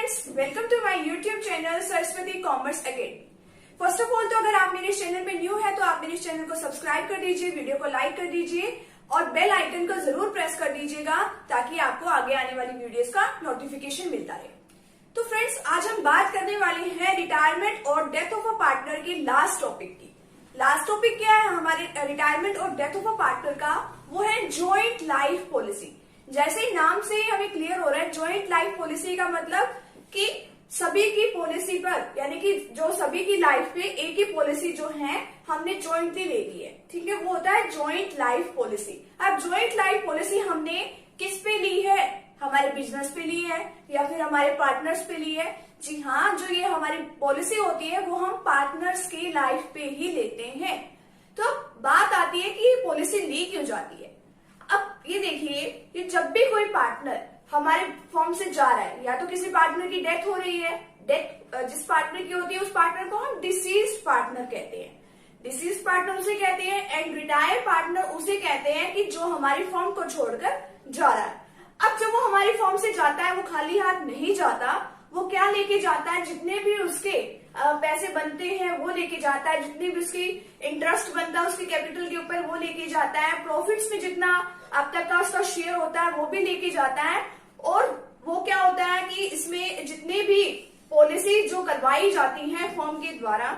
Welcome to my YouTube channel Saraswati Commerce Academy. First of all तो अगर आप मेरे चैनल पे न्यू है तो आप मेरे चैनल को सब्सक्राइब कर दीजिए, वीडियो को लाइक कर दीजिए और बेल आइकन को जरूर प्रेस कर दीजिएगा ताकि आपको आगे आने वाली वीडियोस का नोटिफिकेशन मिलता रहे। तो फ्रेंड्स, आज हम बात करने वाले हैं रिटायरमेंट और डेथ ऑफ अ पार्टनर की लास्ट टॉपिक की। लास्ट टॉपिक क्या है हमारे रिटायरमेंट और डेथ ऑफ अ पार्टनर का? वो है ज्वाइंट लाइफ पॉलिसी। जैसे ही नाम से ही हमें क्लियर हो रहा है, ज्वाइंट लाइफ पॉलिसी का मतलब कि सभी की पॉलिसी पर, यानी कि जो सभी की लाइफ पे एक ही पॉलिसी जो है हमने ज्वाइंटली ले ली है, ठीक है, वो होता है ज्वाइंट लाइफ पॉलिसी। अब ज्वाइंट लाइफ पॉलिसी हमने किस पे ली है? हमारे बिजनेस पे ली है या फिर हमारे पार्टनर्स पे ली है? जी हाँ, जो ये हमारी पॉलिसी होती है वो हम पार्टनर्स की लाइफ पे ही लेते हैं। तो बात आती है कि ये पॉलिसी ली क्यों जाती है। अब ये देखिए, ये जब भी कोई पार्टनर हमारे फॉर्म से जा रहा है, या तो किसी पार्टनर की डेथ हो रही है, डेथ जिस पार्टनर की होती है उस पार्टनर को हम डिसीज्ड पार्टनर कहते हैं। डिसीज्ड पार्टनर उसे कहते हैं एंड रिटायर्ड पार्टनर उसे कहते हैं कि जो हमारी फॉर्म को छोड़कर जा रहा है। अब जब वो हमारी फॉर्म से जाता है वो खाली हाथ नहीं जाता, वो क्या लेके जाता है? जितने भी उसके पैसे बनते हैं वो लेके जाता है, जितने भी उसकी इंटरेस्ट बनता है उसके कैपिटल के ऊपर वो लेके जाता है, प्रॉफिट्स में जितना अब तक का उसका शेयर होता है वो भी लेके जाता है। और वो क्या होता है कि इसमें जितने भी पॉलिसी जो करवाई जाती हैं फर्म के द्वारा,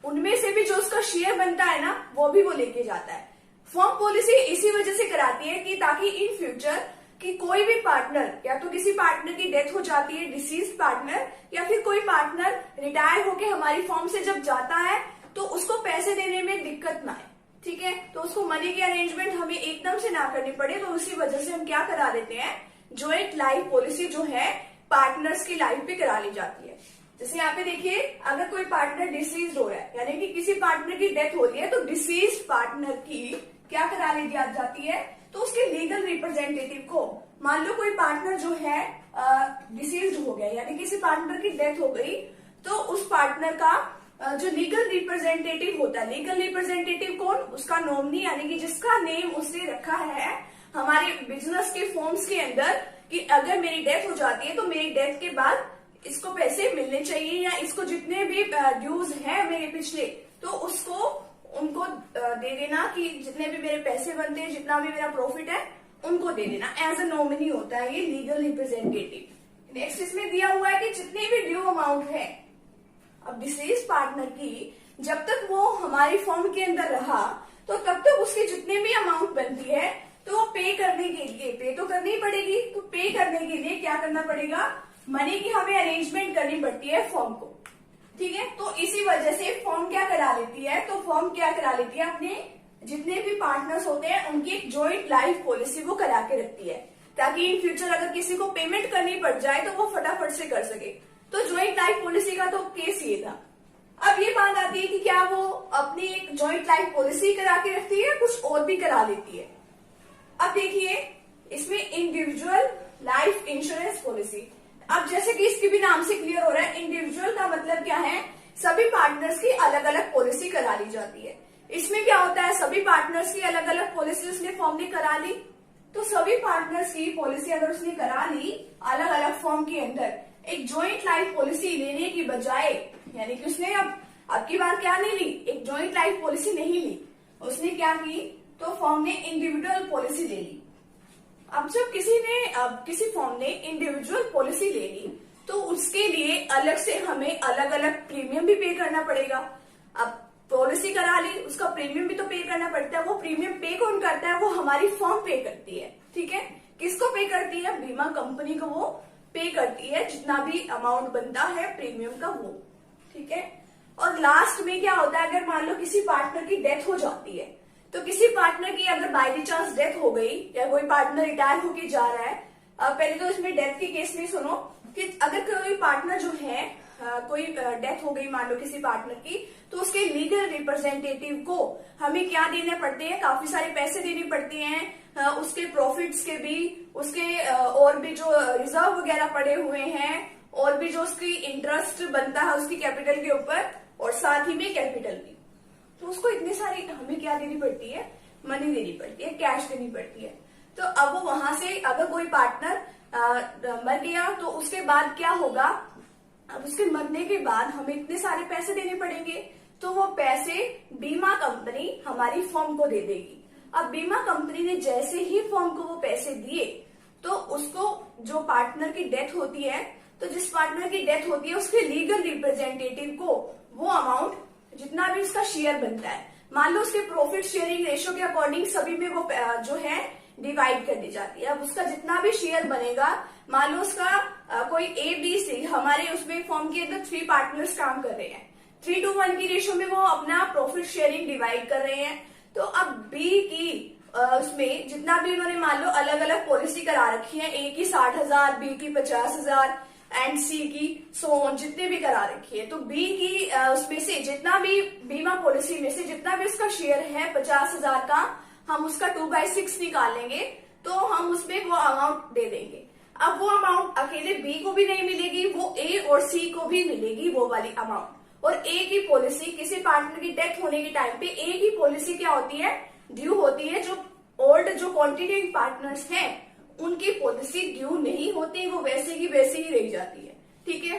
उनमें से भी जो उसका शेयर बनता है ना, वो भी वो लेके जाता है। फर्म पॉलिसी इसी वजह से कराती है कि ताकि इन फ्यूचर कि कोई भी पार्टनर, या तो किसी पार्टनर की डेथ हो जाती है डिसीज पार्टनर, या फिर कोई पार्टनर रिटायर होके हमारी फर्म से जब जाता है तो उसको पैसे देने में दिक्कत ना आए, ठीक है, तो उसको मनी की अरेंजमेंट हमें एकदम से ना करनी पड़े। तो उसी वजह से हम क्या करा देते हैं, ज्वाइंट लाइफ पॉलिसी जो है पार्टनर्स की लाइफ पे करा ली जाती है। जैसे यहाँ पे देखिए, अगर कोई पार्टनर डिसीज हो रहा है, यानी कि किसी पार्टनर की डेथ हो रही है, तो डिसीज पार्टनर की क्या करा ली जाती है, तो उसके लीगल रिप्रेजेंटेटिव को, मान लो कोई पार्टनर जो है डिसीज हो गया, यानी किसी पार्टनर की डेथ हो गई, तो उस पार्टनर का जो लीगल रिप्रेजेंटेटिव होता है, लीगल रिप्रेजेंटेटिव कौन? उसका नॉमिनी, यानी कि जिसका नेम उसने रखा है हमारे बिजनेस के फॉर्म्स के अंदर कि अगर मेरी डेथ हो जाती है तो मेरी डेथ के बाद इसको पैसे मिलने चाहिए, या इसको जितने भी ड्यूज हैं मेरे पिछले, तो उसको उनको दे देना, कि जितने भी मेरे पैसे बनते हैं, जितना भी मेरा प्रॉफिट है उनको दे देना। एज अ नॉमिनी होता है ये लीगल रिप्रेजेंटेटिव। नेक्स्ट इसमें दिया हुआ है कि जितनी भी ड्यू अमाउंट है, अब डिसीज पार्टनर की जब तक वो हमारी फर्म के अंदर रहा तो तब तक उसकी जितने भी अमाउंट बनती है तो पे करने के लिए, पे तो करनी ही पड़ेगी, तो पे करने के लिए क्या करना पड़ेगा, मनी की हमें अरेंजमेंट करनी पड़ती है फर्म को, ठीक है। तो इसी वजह से फर्म क्या करा लेती है, तो फर्म क्या करा लेती है, अपने जितने भी पार्टनर्स होते हैं उनकी एक ज्वाइंट लाइफ पॉलिसी वो करा के रखती है, ताकि इन फ्यूचर अगर किसी को पेमेंट करनी पड़ जाए तो वो फटाफट से कर सके। तो ज्वाइंट लाइफ पॉलिसी का तो केस ये था। अब ये बात आती है कि क्या वो अपनी एक ज्वाइंट लाइफ पॉलिसी करा के रखती है, कुछ और भी करा लेती है। अब देखिए, इसमें इंडिविजुअल लाइफ इंश्योरेंस पॉलिसी। अब जैसे कि इसके भी नाम से क्लियर हो रहा है, इंडिविजुअल का मतलब क्या है, सभी पार्टनर्स की अलग अलग पॉलिसी करा ली जाती है। इसमें क्या होता है, सभी पार्टनर्स की अलग अलग पॉलिसी उसने फॉर्म ने करा ली, तो सभी पार्टनर्स की पॉलिसी अगर उसने करा ली अलग अलग फॉर्म के अंदर, एक ज्वाइंट लाइफ पॉलिसी लेने की बजाय, यानी कि उसने अब की बार क्या नहीं ली, एक ज्वाइंट लाइफ पॉलिसी नहीं ली, उसने क्या की, तो फॉर्म ने इंडिविजुअल पॉलिसी ले ली। अब जब किसी फॉर्म ने इंडिविजुअल पॉलिसी ले ली तो उसके लिए अलग से हमें अलग अलग प्रीमियम भी पे करना पड़ेगा। अब पॉलिसी करा ली, उसका प्रीमियम भी तो पे करना पड़ता है। वो प्रीमियम पे कौन करता है, वो हमारी फर्म पे करती है, ठीक है। किसको पे करती है? बीमा कंपनी को वो पे करती है, जितना भी अमाउंट बनता है प्रीमियम का वो, ठीक है। और लास्ट में क्या होता है, अगर मान लो किसी पार्टनर की डेथ हो जाती है, तो किसी पार्टनर की अगर बाय चांस डेथ हो गई, या कोई पार्टनर रिटायर होके जा रहा है, पहले तो इसमें डेथ के केस में सुनो कि अगर कोई पार्टनर जो है, कोई डेथ हो गई मान लो किसी पार्टनर की, तो उसके लीगल रिप्रेजेंटेटिव को हमें क्या देने पड़ते हैं, काफी सारे पैसे देने पड़ते हैं, उसके प्रॉफिट्स के भी, उसके और भी जो रिजर्व वगैरह पड़े हुए हैं, और भी जो उसकी इंटरेस्ट बनता है उसकी कैपिटल के ऊपर, और साथ ही में कैपिटल भी, तो उसको इतनी सारी हमें क्या देनी पड़ती है, मनी देनी पड़ती है, कैश देनी पड़ती है। तो अब वो वहां से अगर कोई पार्टनर मर गया तो उसके बाद क्या होगा, अब उसके मरने के बाद हमें इतने सारे पैसे देने पड़ेंगे, तो वो पैसे बीमा कंपनी हमारी फर्म को दे देगी। अब बीमा कंपनी ने जैसे ही फर्म को वो पैसे दिए तो उसको जो पार्टनर की डेथ होती है, तो जिस पार्टनर की डेथ होती है उसके लीगल रिप्रेजेंटेटिव को वो अमाउंट जितना भी उसका शेयर बनता है, मान लो उसके प्रॉफिट शेयरिंग रेशियो के अकॉर्डिंग सभी में वो जो है डिवाइड कर दी जाती है। अब उसका जितना भी शेयर बनेगा, मान लो उसका कोई ABC, हमारे उसमें फर्म के अंदर 3 पार्टनर्स काम कर रहे हैं, 3:1 की रेशियो में वो अपना प्रॉफिट शेयरिंग डिवाइड कर रहे हैं। तो अब B की उसमें जितना भी उन्होंने मान लो अलग अलग पॉलिसी करा रखी है, A की 60,000, B की 50,000 एंड C की जितने भी करा रखी है, तो B की उसमें से जितना भी बीमा पॉलिसी में से जितना भी उसका शेयर है 50,000 का, हम उसका 2/6 निकालेंगे तो हम उसमें वो अमाउंट दे देंगे। अब वो अमाउंट अकेले B को भी नहीं मिलेगी, वो A और C को भी मिलेगी वो वाली अमाउंट। और A की पॉलिसी किसी पार्टनर की डेथ होने के टाइम पे A की पॉलिसी क्या होती है, ड्यू होती है। जो ओल्ड जो कॉन्टिनेंट पार्टनर्स हैं उनकी पॉलिसी ड्यू नहीं होती, वो वैसे की वैसे ही रह जाती है, ठीक है।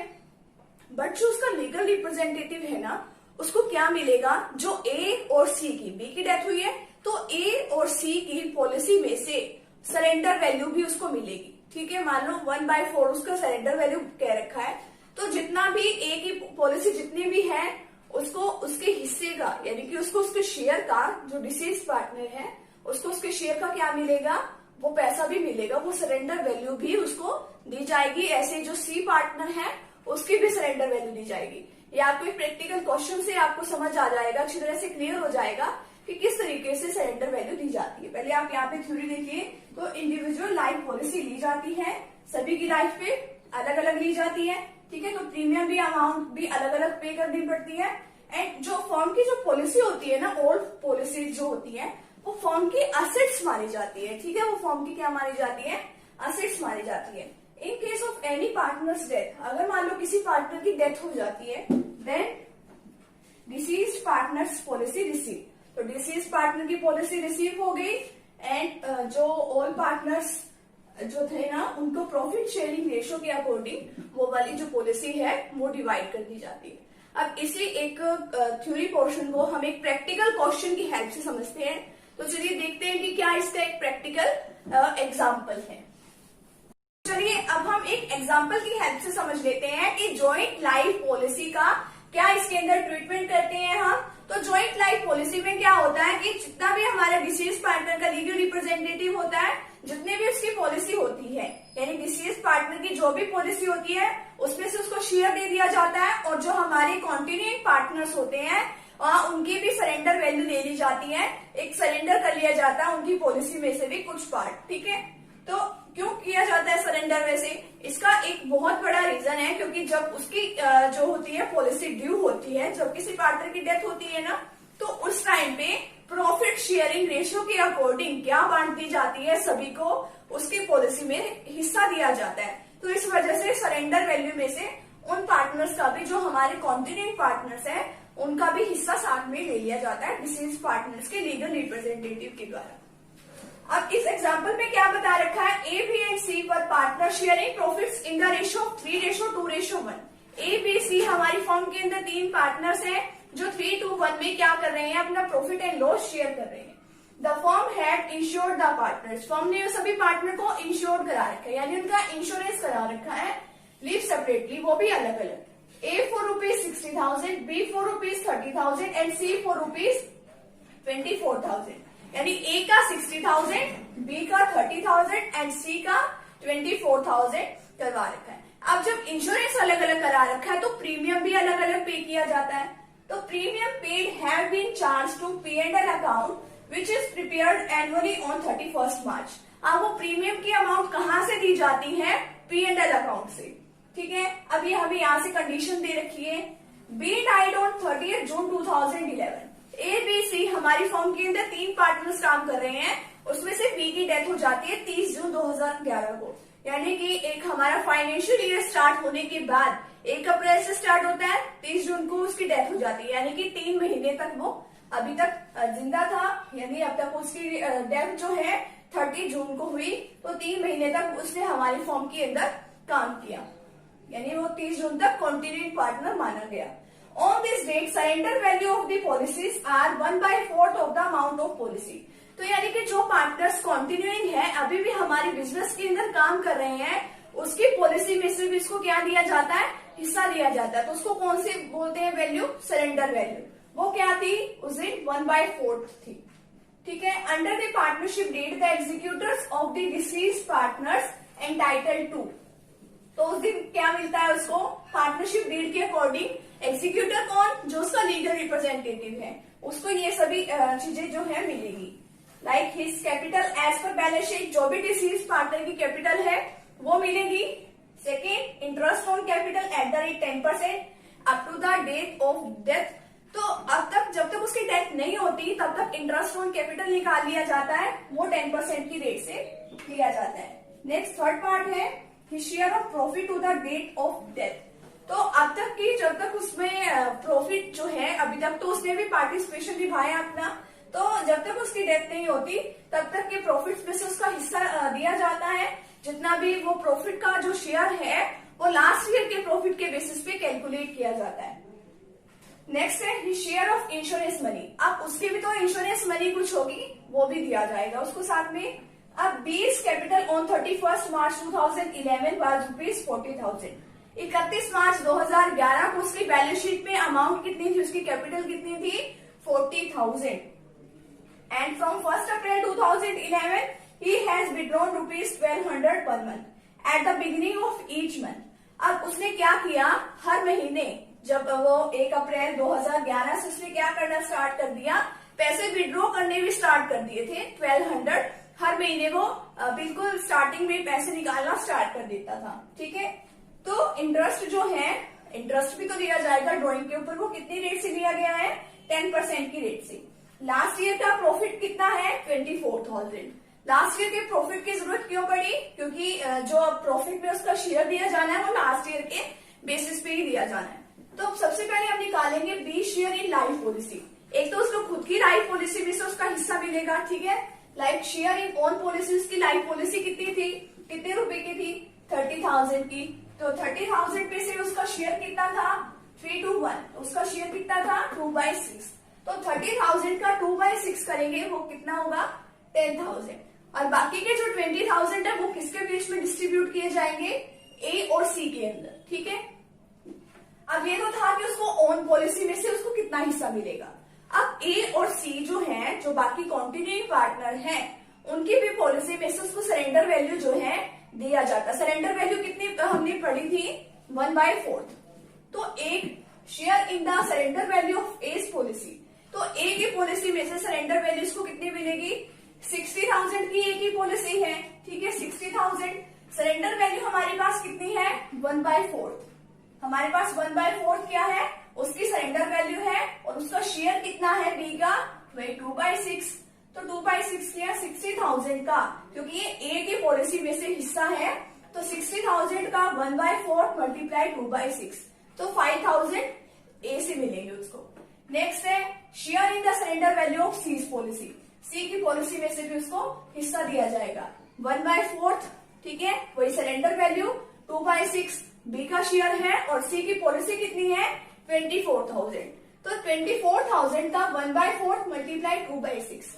बट जो उसका लीगल रिप्रेजेंटेटिव है ना, उसको क्या मिलेगा, जो A और C की, B की डेथ हुई है तो A और C की पॉलिसी में से सरेंडर वैल्यू भी उसको मिलेगी, ठीक है। मान लो 1/4 उसका सरेंडर वैल्यू कह रखा है, तो जितना भी A की पॉलिसी जितनी भी है उसको उसके हिस्से का, यानी कि उसको उसके शेयर का, जो डिसीज पार्टनर है उसको उसके शेयर का क्या मिलेगा, वो पैसा भी मिलेगा, वो सरेंडर वैल्यू भी उसको दी जाएगी। ऐसे जो C पार्टनर है उसकी भी सरेंडर वैल्यू दी जाएगी। ये आपको एक प्रैक्टिकल क्वेश्चन से आपको समझ आ जाएगा, अच्छी तरह से क्लियर हो जाएगा कि किस तरीके से सरेंडर वैल्यू दी जाती है। पहले आप यहाँ पे थ्योरी देखिए, तो इंडिविजुअल लाइफ पॉलिसी ली जाती है, सभी की लाइफ पे अलग अलग ली जाती है, ठीक है। तो प्रीमियम भी अमाउंट भी अलग अलग पे करनी पड़ती है। एंड जो फर्म की जो पॉलिसी होती है ना, ओल्ड पॉलिसी जो होती है वो फर्म की असेट्स मानी जाती है, ठीक है। वो फर्म की क्या मानी जाती है, असेट्स मानी जाती है। In case of any partners death, अगर मान लो किसी पार्टनर की डेथ हो जाती है, then deceased partners policy receive, तो डिसीज पार्टनर की पॉलिसी रिसीव हो गई। एंड जो ऑल पार्टनर्स जो थे ना, उनको प्रॉफिट शेयरिंग रेशियो के अकॉर्डिंग वो वाली जो पॉलिसी है वो डिवाइड कर दी जाती है। अब इसी एक थ्योरी पोर्शन को हम एक प्रैक्टिकल क्वेश्चन की हेल्प से समझते हैं। तो चलिए देखते हैं कि क्या इसका एक प्रैक्टिकल एग्जाम्पल है। चलिए अब हम एक एग्जाम्पल की हेल्प से समझ लेते हैं कि जॉइंट लाइफ पॉलिसी का क्या इसके अंदर ट्रीटमेंट करते हैं हम। तो जॉइंट लाइफ पॉलिसी में क्या होता है कि जितना भी हमारा डिसीज पार्टनर का लीगल रिप्रेजेंटेटिव होता है, जितने भी उसकी पॉलिसी होती है, यानी डिसीज पार्टनर की जो भी पॉलिसी होती है उसमें से उसको शेयर दे दिया जाता है। और जो हमारे कॉन्टिन्यूइंग पार्टनर्स होते हैं उनकी भी सरेंडर वैल्यू ले ली जाती है, एक सरेंडर कर लिया जाता है उनकी पॉलिसी में से भी कुछ पार्ट, ठीक है। तो क्यों किया जाता है सरेंडर वैसे, इसका एक बहुत बड़ा रीजन है, क्योंकि जब उसकी जो होती है पॉलिसी ड्यू होती है, जब किसी पार्टनर की डेथ होती है ना, तो उस टाइम पे प्रॉफिट शेयरिंग रेशियो के अकॉर्डिंग क्या बांट दी जाती है, सभी को उसकी पॉलिसी में हिस्सा दिया जाता है। तो इस वजह से सरेंडर वैल्यू में से उन पार्टनर्स का भी, जो हमारे कॉन्टिन्यूइंग पार्टनर्स है, उनका भी हिस्सा साथ में ले लिया जाता है डिसीज पार्टनर्स के लीगल रिप्रेजेंटेटिव के द्वारा। अब इस एग्जाम्पल में क्या बता रखा है, A, B एंड C पर partner sharing profits in the ratio 3:2:1। A, B, C हमारी फर्म के अंदर 3 पार्टनर्स हैं जो 3:1 में क्या कर रहे हैं, अपना प्रॉफिट एंड लॉस शेयर कर रहे हैं। The firm had insured the partners, firm ने सभी पार्टनर को इंश्योर करा रखा है, यानी उनका इंश्योरेंस करा रखा है, लिव सेपरेटली, वो भी अलग अलग। A for ₹60,000, B for ₹30,000 and C for ₹24,000, यानी A का 60,000, B का 30,000 एंड C का 24,000 करवा रखा है। अब जब इंश्योरेंस अलग अलग करा रखा है तो प्रीमियम भी अलग अलग पे किया जाता है। तो premium paid have been charge to P&L account which is prepared annually on 31 March. अब वो प्रीमियम की अमाउंट कहाँ से दी जाती है, P&L अकाउंट से, ठीक है। अभी हमें यहाँ से कंडीशन दे रखी है, B died on 30 June 2011। A, B, C हमारी फर्म के अंदर 3 पार्टनर्स काम कर रहे हैं, उसमें से B की डेथ हो जाती है 30 जून 2011 को, यानी कि एक हमारा फाइनेंशियल ईयर स्टार्ट होने के बाद 1 अप्रैल से स्टार्ट होता है, 30 जून को उसकी डेथ हो जाती है, यानी कि 3 महीने तक वो अभी तक जिंदा था, यानी अब तक उसकी डेथ जो है 30 जून को हुई, तो 3 महीने तक उसने हमारी फर्म के अंदर काम किया, यानी वो 30 जून तक कंटिन्यूइंग पार्टनर माना गया। On this date surrender value of the policies are 1/4 of the amount of policy. तो यानी कि जो पार्टनर्स कंटिन्यूइंग है, अभी भी हमारी बिजनेस के अंदर काम कर रहे हैं, उसकी पॉलिसी में से भी इसको क्या दिया जाता है, हिस्सा दिया जाता है। तो उसको कौन से बोलते हैं वैल्यू, सरेंडर वैल्यू। वो क्या थी उस दिन 1/4 थी, ठीक है। Under the partnership deed the executors of the deceased partners entitled to. तो उस दिन क्या मिलता है उसको, पार्टनरशिप डीड के अकॉर्डिंग एग्जीक्यूटर कौन, जो उसका लीगल रिप्रेजेंटेटिव है, उसको ये सभी चीजें जो है मिलेगी। Like his capital as per balance sheet, जो भी डिसीज पार्टनर की कैपिटल है वो मिलेगी। Second, interest on capital at the rate 10% up to the date of death. तो अब तक जब तक उसकी डेथ नहीं होती तब तक इंटरेस्ट ऑन कैपिटल निकाल लिया जाता है, वो 10% की रेट से लिया जाता है। नेक्स्ट थर्ड पार्ट है his share of profit to the date of death. तो अब तक की जब तक उसमें प्रॉफिट जो है, अभी तक तो उसने भी पार्टिसिपेशन निभाया अपना, तो जब तक उसकी डेथ नहीं होती तब तक के प्रॉफिट में से उसका हिस्सा दिया जाता है। जितना भी वो प्रॉफिट का जो शेयर है वो लास्ट ईयर के प्रॉफिट के बेसिस पे कैलकुलेट किया जाता है। नेक्स्ट है his share of insurance money. अब उसकी भी तो इंश्योरेंस मनी कुछ होगी, वो भी दिया जाएगा उसको साथ में। अब बीस capital on 31 March 2011 was rupees 40,000। 31 मार्च 2011 को उसकी बैलेंस शीट में अमाउंट कितनी थी, उसकी कैपिटल कितनी थी, 40,000। And from 1 April 2011 he has withdrawn rupees 1200 per month at the beginning of each month। अब उसने क्या किया, हर महीने जब वो 1 अप्रैल 2011 से उसने क्या करना स्टार्ट कर दिया, पैसे विड्रॉ करने भी स्टार्ट कर दिए थे। 1200 हर महीने वो बिल्कुल स्टार्टिंग में पैसे निकालना स्टार्ट कर देता था, ठीक है। तो इंटरेस्ट जो है, इंटरेस्ट भी तो दिया जाएगा ड्रॉइंग के ऊपर, वो कितनी रेट से लिया गया है, 10% की रेट से। लास्ट ईयर का प्रॉफिट कितना है, 24,000। लास्ट ईयर के प्रॉफिट की जरूरत क्यों पड़ी, क्योंकि जो प्रॉफिट में उसका शेयर दिया जाना है वो लास्ट ईयर के बेसिस पे ही दिया जाना है। तो सबसे पहले हम निकालेंगे 20 शेयर इन लाइफ पॉलिसी। एक तो उसको खुद की लाइफ पॉलिसी में से उसका हिस्सा मिलेगा, ठीक है। Like share in own policy, उसकी लाइफ पॉलिसी कितनी थी, कितने रुपए की थी, 30,000 की। तो 30,000 पे से उसका शेयर कितना था, 3 to 1, उसका शेयर कितना था, 2/6। तो 30,000 का 2/6 करेंगे, वो कितना होगा, 10,000। और बाकी के जो 20,000 है वो किसके बीच में डिस्ट्रीब्यूट किए जाएंगे, ए और सी के अंदर, ठीक है। अब ये तो था कि उसको ओन पॉलिसी में से उसको कितना हिस्सा मिलेगा। अब ए और सी जो है, जो बाकी कंटिन्यूइंग पार्टनर हैं, उनकी भी पॉलिसी में से उसको सरेंडर वैल्यू जो है दिया जाता है। सरेंडर वैल्यू कितनी हमने पढ़ी थी, 1/4। तो एक share in the surrender value of A's policy. तो ए की पॉलिसी में से सरेंडर वैल्यू इसको कितनी मिलेगी, 60,000 की एक ही पॉलिसी है, ठीक है। 60,000 सरेंडर वैल्यू हमारे पास कितनी है, 1/4। हमारे पास 1/4 क्या है, उसकी सरेंडर वैल्यू है, और उसका शेयर कितना है बी का, वही 2/6। तो 2/6 किया 60,000 का, क्योंकि ये ए की पॉलिसी में से हिस्सा है, तो 60,000 का 1/4 मल्टीप्लाई 2/6, तो 5,000 ए से मिलेंगे उसको। नेक्स्ट है share in the surrender value of C policy. C की पॉलिसी में से भी उसको हिस्सा दिया जाएगा, 1/4, ठीक है। वही सरेंडर वैल्यू 2/6 बी का शेयर है, और सी की पॉलिसी कितनी है, 24,000। तो 24,000 का 1/4 मल्टीप्लाई 2/6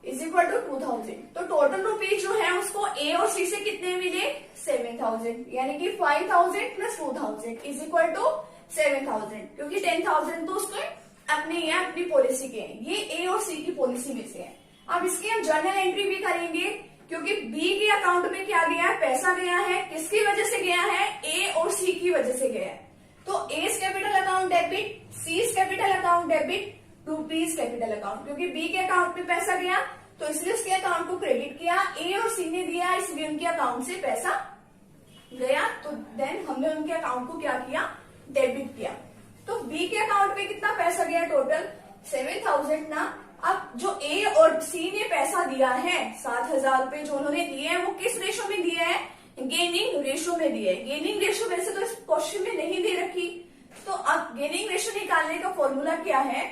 इज इक्वल टू 2,000। तो टोटल रुपीज जो है उसको ए और सी से कितने मिले, 7,000, यानी कि 5,000 प्लस 2,000 इज इक्वल टू 7,000, क्योंकि 10,000 तो उसके अपने ही अपनी पॉलिसी के हैं, ये ए और सी की पॉलिसी में से है। अब इसकी हम जर्नल एंट्री भी करेंगे, क्योंकि बी के अकाउंट में क्या गया है, पैसा गया है, किसकी वजह से गया है, ए और सी की वजह से गया है। तो A's capital account debit, C's capital account debit to B's capital account, क्योंकि बी के अकाउंट में पैसा गया तो इसलिए उसके अकाउंट को क्रेडिट किया, ए और सी ने दिया इसलिए उनके अकाउंट से पैसा गया, तो देन हमने उनके अकाउंट को क्या किया, डेबिट किया। तो बी के अकाउंट में कितना पैसा गया, टोटल 7,000 ना। अब जो ए और सी ने पैसा दिया है, 7,000 रुपए जो उन्होंने दिए हैं, वो किस रेशो में दिए हैं, गेनिंग रेशो में दिए। गेनिंग रेशो वैसे तो इस क्वेश्चन में नहीं दे रखी, तो अब गेनिंग रेशो निकालने का फॉर्मूला क्या है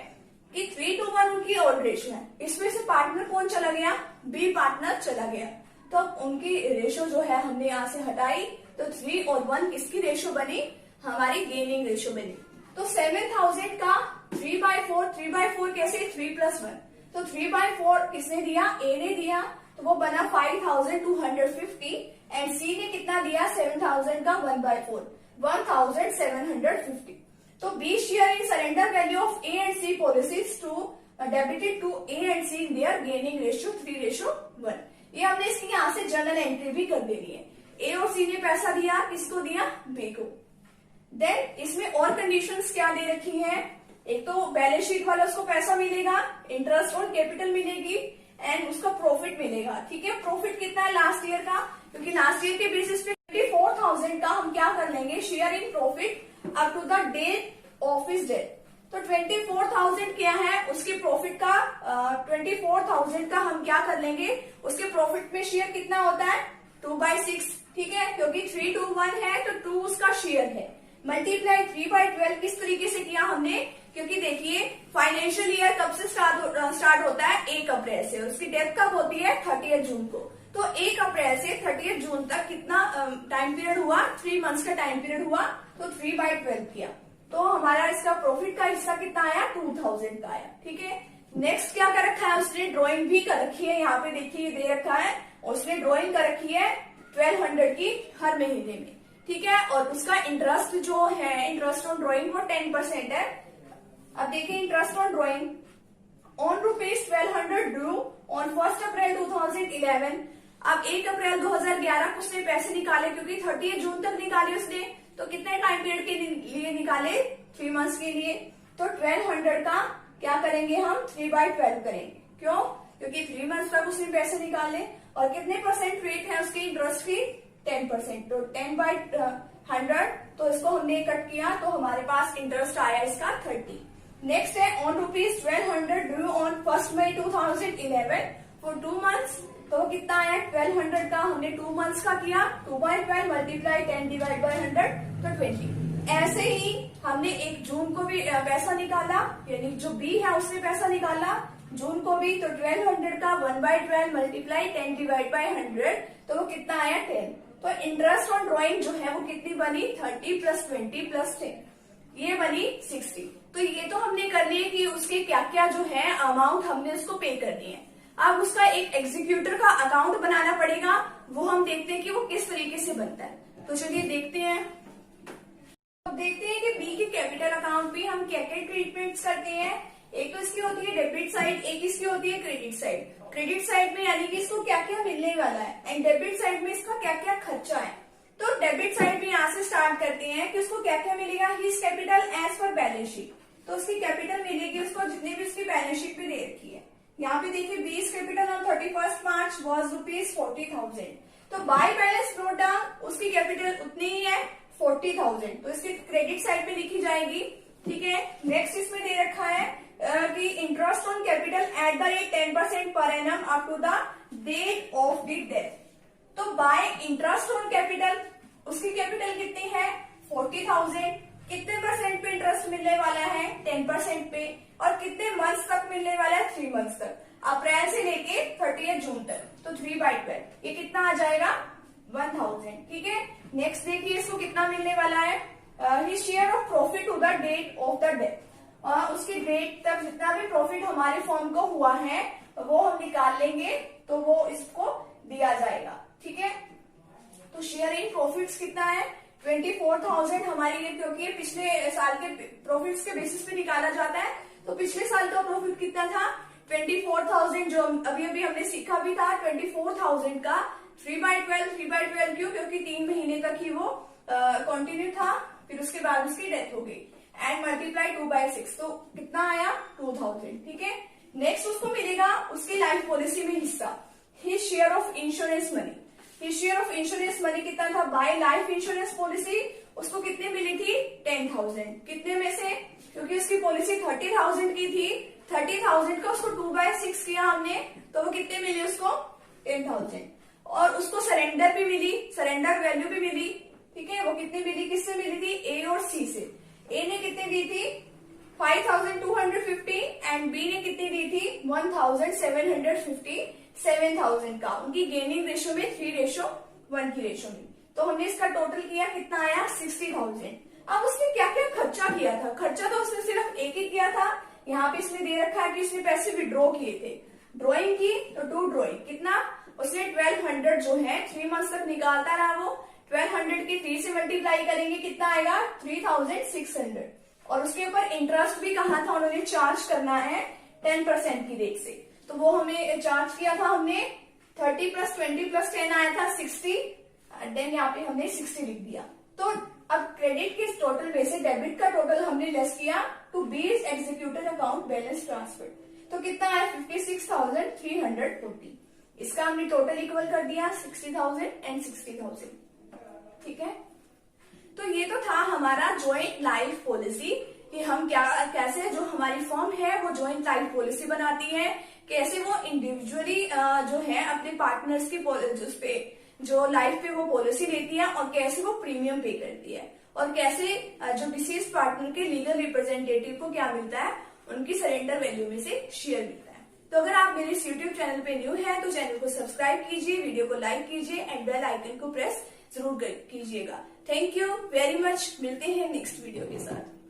कि 3:1 उनकी ओल्ड रेशो है। इसमें से पार्टनर कौन चला गया, बी पार्टनर चला गया। तो अब उनकी रेशो जो है हमने यहाँ से हटाई, तो 3 और 1 किसकी रेशो बनी, हमारी गेनिंग रेशो बनी। तो 7000 का 3/4, 3/4 कैसे, 3+1, तो 3/4 किसने दिया, ए ने दिया, तो वो बना 5250 एंड सी ने कितना दिया, 7000 का 1/4, 1750। तो B share in surrender value of A and C policies to debited to A and C in their gaining ratio 3:1। ये हमने इसकी यहाँ से जर्नल एंट्री भी कर देनी है। ए और सी ने पैसा दिया, किसको दिया, बी को। देन इसमें और कंडीशंस क्या दे रखी हैं, एक तो बैलेंस शीट वाला उसको पैसा मिलेगा, इंटरेस्ट ऑन कैपिटल मिलेगी एंड उसका प्रॉफिट मिलेगा। ठीक है, प्रॉफिट कितना है लास्ट ईयर का, क्योंकि लास्ट ईयर के बेसिस पे 24,000 का हम क्या कर लेंगे, share in profit up to the date of his death. तो 24,000 क्या है, उसके प्रॉफिट का 24,000 का हम क्या कर लेंगे, उसके प्रॉफिट में शेयर कितना होता है, 2/6। ठीक है, क्योंकि 3:1 है तो 2 उसका शेयर है, मल्टीप्लाई 3/12 किस तरीके से किया हमने, क्योंकि देखिए फाइनेंशियल ईयर कब से स्टार्ट होता है, 1 अप्रैल से, उसकी डेथ कब होती है, 30 जून को। तो 1 अप्रैल से 30 जून तक कितना टाइम पीरियड हुआ, 3 मंथ्स का टाइम पीरियड हुआ, तो 3/12 किया, तो हमारा इसका प्रॉफिट का हिस्सा कितना आया, 2000 का आया। ठीक है, नेक्स्ट क्या कर रखा है उसने, ड्रॉइंग भी कर रखी है, यहाँ पे देखिए दे रखा है, उसने ड्रॉइंग कर रखी है 1200 की हर महीने में। ठीक है, और उसका इंटरेस्ट जो है, इंटरेस्ट ऑन ड्रॉइंग वो 10% है। अब देखिए interest on drawing on ₹1200 due on 1 अप्रैल 2011। अब 1 अप्रैल 2011 को उसने पैसे निकाले, क्योंकि 30 जून तक निकाले उसने, तो कितने टाइम पीरियड के लिए निकाले, 3 मंथ्स के लिए। तो 1200 का क्या करेंगे हम, 3/12 करेंगे। क्यों, क्योंकि 3 मंथ्स तक उसने पैसे निकाले, और कितने परसेंट रेट है उसकी इंटरेस्ट की, 10%। तो 10/100, तो इसको हमने कट किया, तो हमारे पास इंटरेस्ट आया इसका 30। नेक्स्ट है on ₹1200 due on 1 May 2011 for 2 months. तो कितना आया, 1200 का हमने 2 मंथ्स का किया, 2/12 मल्टीप्लाई 10/100, तो 20। ऐसे ही हमने 1 जून को भी पैसा निकाला, यानी जो बी है उसने पैसा निकाला जून को भी, तो 1200 का 1/12 मल्टीप्लाई 10/100, तो वो कितना आया, 10। तो इंटरेस्ट ऑन ड्रॉइंग जो है वो कितनी बनी, 30 + 20 + 10, ये बनी 60। तो ये तो हमने कर लिए कि उसके क्या क्या जो है अमाउंट हमने उसको पे कर दिए। अब उसका एक एग्जीक्यूटर का अकाउंट बनाना पड़ेगा, वो हम देखते हैं कि वो किस तरीके से बनता है। तो चलिए देखते हैं। अब देखते हैं कि बी के कैपिटल अकाउंट पे हम क्या क्या ट्रीटमेंट्स करते हैं। एक तो इसकी होती है डेबिट साइड, एक इसकी होती है क्रेडिट साइड। क्रेडिट साइड में यानी कि इसको क्या क्या मिलने वाला है, एंड डेबिट साइड में इसका क्या क्या खर्चा है। तो डेबिट साइड में यहाँ से स्टार्ट करते हैं कि उसको क्या क्या मिलेगा, his capital as per balance sheet. तो उसकी कैपिटल मिलेगी उसको जितनी भी उसकी बैलेंस शीट पे दे रखी है। यहाँ पे देखिए बीस कैपिटल ऑन 31 मार्च वॉज ₹40,000। तो बाय बैलेंस ब्रॉट डाउन उसकी कैपिटल उतनी ही है 40,000, तो इसकी क्रेडिट साइड पे लिखी जाएगी। ठीक है, नेक्स्ट इसमें दे रखा है कि interest on capital at the rate 10% per annum up to the date of the death. तो बाय इंटरेस्ट ऑन कैपिटल उसकी कैपिटल कितनी है, 40,000। कितने परसेंट पे इंटरेस्ट मिलने वाला है, 10% पे, और कितने मंथ्स तक मिलने वाला है, 3 मंथ्स तक, अप्रैल से लेके 30 जून तक। तो 3/12 ये कितना आ जाएगा, 1000। ठीक है, नेक्स्ट देखिए इसको कितना मिलने वाला है, his share of profit to the date of the death. उसकी डेट तक जितना भी प्रॉफिट हमारे फर्म को हुआ है वो हम निकाल लेंगे, तो वो इसको दिया जाएगा। ठीक है, तो शेयर इन प्रॉफिट्स कितना है, 24,000 हमारे लिए, क्योंकि पिछले साल के प्रॉफिट्स के बेसिस पे निकाला जाता है। तो पिछले साल का प्रॉफिट कितना था, 24,000, जो अभी अभी हमने सीखा भी था। 24,000 का 3/12 क्यों, क्योंकि 3 महीने तक ही वो कंटिन्यू था, फिर उसके बाद उसकी डेथ हो गई, एंड मल्टीप्लाई 2/6, तो कितना आया, 2000। ठीक है, नेक्स्ट उसको मिलेगा उसकी लाइफ पॉलिसी में हिस्सा, his share of insurance money. His share of insurance money कितना था, बाय लाइफ इंश्योरेंस पॉलिसी उसको कितने मिली थी, 10,000। कितने में से, क्योंकि उसकी पॉलिसी 30,000 की थी, 30,000 का उसको 2/6 किया हमने, तो वो कितने मिले उसको, 10,000। और उसको सरेंडर भी मिली, सरेंडर वैल्यू भी मिली। ठीक है, वो कितनी मिली, किससे मिली थी, ए और सी से। ए ने कितने दी थी, 5250 एंड बी ने कितनी दी थी 1750 7000 का। उनकी गेनिंग रेशो में 3:1 की रेशो में। तो हमने इसका टोटल किया, कितना आया 60,000। अब उसने क्या क्या खर्चा किया था? खर्चा तो उसने सिर्फ एक ही किया था। यहाँ पे इसने दे रखा है कि इसने पैसे विड्रॉ किए थे। ड्रॉइंग की तो 2 ड्रॉइंग, कितना उसने 1200 जो है 3 मंथ तक निकालता रहा वो। 1200 की 3 से मल्टीप्लाई करेंगे, कितना आएगा 3600। और उसके ऊपर इंटरेस्ट भी कहा था उन्होंने चार्ज करना है 10% की रेट से। तो वो हमें चार्ज किया था हमने 30 + 20 + 10 आया था 60। देन यहाँ पे हमने 60 लिख दिया। तो अब क्रेडिट के टोटल में से डेबिट का टोटल हमने लेस किया टू बीज एग्जीक्यूटेड अकाउंट बैलेंस ट्रांसफर। तो कितना आया 56,340। इसका हमने टोटल इक्वल कर दिया 60,000 एंड 60,000। ठीक है, तो ये तो था हमारा ज्वाइंट लाइफ पॉलिसी कि हम कैसे जो हमारी फर्म है वो ज्वाइंट लाइफ पॉलिसी बनाती है, कैसे वो इंडिविजुअली जो है अपने पार्टनर्स की उस पे जो लाइफ पे वो पॉलिसी लेती है, और कैसे वो प्रीमियम पे करती है, और कैसे जो डिसीज पार्टनर के लीगल रिप्रेजेंटेटिव को क्या मिलता है, उनकी सरेंडर वैल्यू में से शेयर मिलता है। तो अगर आप मेरे इस यूट्यूब चैनल पे न्यू है तो चैनल को सब्सक्राइब कीजिए, वीडियो को लाइक कीजिए एंड बेल आइकन को प्रेस जरूर कीजिएगा। Thank you very much. मिलते हैं नेक्स्ट वीडियो के साथ।